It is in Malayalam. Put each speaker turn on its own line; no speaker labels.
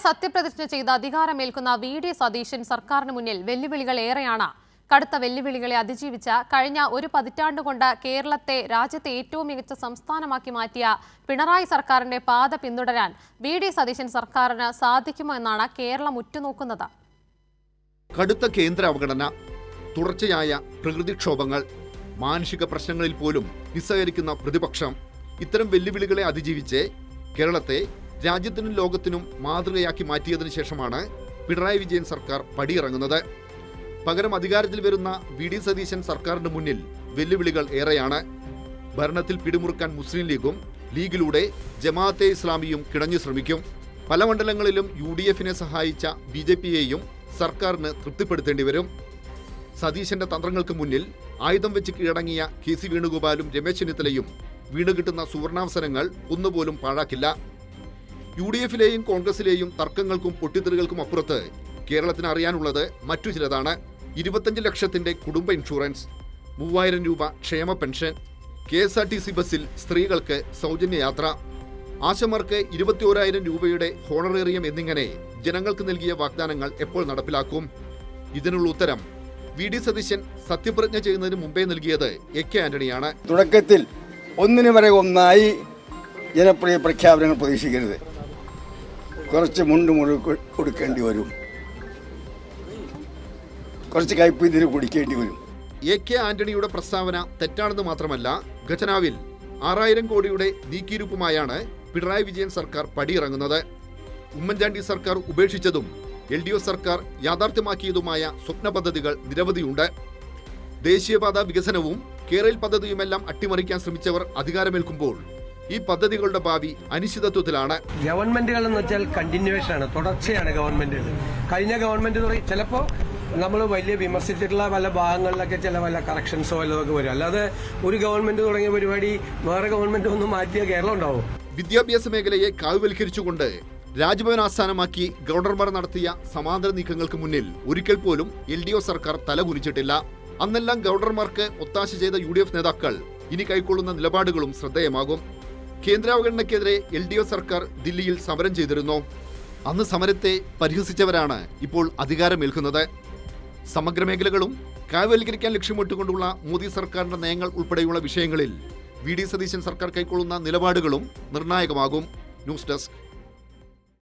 സത്യപ്രതിജ്ഞ ചെയ്ത് അധികാരമേൽക്കുന്ന വി.ഡി. സതീശൻ സർക്കാരിന് മുന്നിൽ വെല്ലുവിളികൾ ഏറെയാണ്. കടുത്ത വെല്ലുവിളികളെ അതിജീവിച്ച കഴിഞ്ഞ ഒരു പതിറ്റാണ്ടുകൊണ്ട് കേരളത്തെ രാജ്യത്തെ ഏറ്റവും മികച്ച സംസ്ഥാനമാക്കി മാറ്റിയ പിണറായി സർക്കാരിന്റെ പാത പിന്തുടരാൻ വി.ഡി. സതീശൻ സർക്കാരിന് സാധിക്കുമോ എന്നാണ് കേരളം ഉറ്റുനോക്കുന്നത്.
കടുത്ത കേന്ദ്ര അവഗണന, തുടർച്ചയായ പ്രകൃതിക്ഷോഭങ്ങൾ, മാനുഷിക പ്രശ്നങ്ങളിൽ പോലും നിസ്സഹകരിക്കുന്ന പ്രതിപക്ഷം, ഇത്തരം വെല്ലുവിളികളെ അതിജീവിച്ച് കേരളത്തെ രാജ്യത്തിനും ലോകത്തിനും മാതൃകയാക്കി മാറ്റിയതിനു ശേഷമാണ് പിണറായി വിജയൻ സർക്കാർ പടിയിറങ്ങുന്നത്. പകരം അധികാരത്തിൽ വരുന്ന വി.ഡി. സതീശൻ സർക്കാരിന് മുന്നിൽ വെല്ലുവിളികൾ ഏറെയാണ്. ഭരണത്തിൽ പിടിമുറുക്കാൻ മുസ്ലിം ലീഗും ലീഗിലൂടെ ജമാഅത്തെ ഇസ്ലാമിയും കിണഞ്ഞു ശ്രമിക്കും. പല മണ്ഡലങ്ങളിലും UDF-നെ സഹായിച്ച BJP-യെയും സർക്കാരിന് തൃപ്തിപ്പെടുത്തേണ്ടി വരും. സതീശന്റെ തന്ത്രങ്ങൾക്ക് മുന്നിൽ ആയുധം വെച്ച് കീഴടങ്ങിയ KC വേണുഗോപാലും രമേശ് ചെന്നിത്തലയും വീണുകിട്ടുന്ന സുവർണാവസരങ്ങൾ ഒന്നുപോലും പാഴാക്കില്ല. UDF-ലെയും കോൺഗ്രസിലെയും തർക്കങ്ങൾക്കും പൊട്ടിത്തെറികൾക്കും അപ്പുറത്ത് കേരളത്തിന് അറിയാനുള്ളത് മറ്റു ചിലതാണ്. 25 ലക്ഷത്തിന്റെ കുടുംബ ഇൻഷുറൻസ്, 3000 രൂപ ക്ഷേമ പെൻഷൻ, KSRTC ബസ്സിൽ സ്ത്രീകൾക്ക് സൗജന്യ യാത്ര, ആശമാർക്ക് 21,000 രൂപയുടെ ഹോണറേറിയം എന്നിങ്ങനെ ജനങ്ങൾക്ക് നൽകിയ വാഗ്ദാനങ്ങൾ എപ്പോൾ നടപ്പിലാക്കും? ഇതിനുള്ള ഉത്തരം വി.ഡി. സതീശൻ സത്യപ്രതിജ്ഞ ചെയ്യുന്നതിന് മുമ്പേ നൽകിയത് AK ആന്റണിയാണ്.
തുടക്കത്തിൽ ഒന്നിനു വരെ ഒന്നായി ജനപ്രിയ പ്രഖ്യാപനങ്ങൾ പ്രതീക്ഷിക്കരുത്. കുറച്ച് മുണ്ട് കൊടുക്കേണ്ടി വരും, കുറച്ച് കൈപ്പിതിര് കുടിക്കേണ്ടി വരും.
AK ആന്റണിയുടെ പ്രസ്താവന തെറ്റാണെന്ന് മാത്രമല്ല, ഖജനാവിൽ 6000 കോടിയുടെ നീക്കിയിരുപ്പുമായാണ് പിണറായി വിജയൻ സർക്കാർ പടിയിറങ്ങുന്നത്. ഉമ്മൻചാണ്ടി സർക്കാർ ഉപേക്ഷിച്ചതും LDF സർക്കാർ യാഥാർത്ഥ്യമാക്കിയതുമായ സ്വപ്ന പദ്ധതികൾ നിരവധിയുണ്ട്. ദേശീയപാത വികസനവും കേരള പദ്ധതിയുമെല്ലാം അട്ടിമറിക്കാൻ ശ്രമിച്ചവർ അധികാരമേൽക്കുമ്പോൾ ഈ പദ്ധതികളുടെ ഭാവി അനിശ്ചിതത്വത്തിലാണ്.
ഗവൺമെന്റുകൾ എന്ന് വെച്ചാൽ കണ്ടിന്യൂവേഷൻ ആണ്, തുടർച്ചയാണ് ഗവൺമെന്റുകൾ. കഴിഞ്ഞ ഗവൺമെന്റ് ചിലപ്പോൾ നമ്മൾ വലിയ വിമർശിച്ചിട്ടുള്ള പല ഭാഗങ്ങളിലൊക്കെ വല്ല കറക്ഷൻസോ വല്ലതൊക്കെ വരും. അല്ലാതെ ഒരു ഗവൺമെന്റ് തുടങ്ങിയ പരിപാടി വേറെ ഗവൺമെന്റ് ഒന്നും മാറ്റിയ കേരളം ഉണ്ടാവും.
വിദ്യാഭ്യാസ മേഖലയെ കാവ്യവൽക്കരിച്ചുകൊണ്ട് രാജ്ഭവൻ ആസ്ഥാനമാക്കി ഗവർണർമാർ നടത്തിയ സമാന്തര നീക്കങ്ങൾക്ക് മുന്നിൽ ഒരിക്കൽ പോലും LDF സർക്കാർ തലകുനിച്ചിട്ടില്ല. അന്നെല്ലാം ഗവർണർമാർക്ക് ഒത്താശ ചെയ്ത UDF നേതാക്കൾ ഇനി കൈക്കൊള്ളുന്ന നിലപാടുകളും ശ്രദ്ധേയമാകും. കേന്ദ്രാവഗണനയ്ക്കെതിരെ LDF സർക്കാർ ദില്ലിയിൽ സമരം ചെയ്തിരുന്നു. അന്ന് സമരത്തെ പരിഹസിച്ചവരാണ് ഇപ്പോൾ അധികാരമേൽക്കുന്നത്. സമഗ്ര മേഖലകളും കാവ്യവൽക്കരിക്കാൻ ലക്ഷ്യമിട്ടുകൊണ്ടുള്ള മോദി സർക്കാരിന്റെ നയങ്ങൾ ഉൾപ്പെടെയുള്ള വിഷയങ്ങളിൽ വി.ഡി. സതീശൻ സർക്കാർ കൈക്കൊള്ളുന്ന നിലപാടുകളും നിർണായകമാകും. News desk.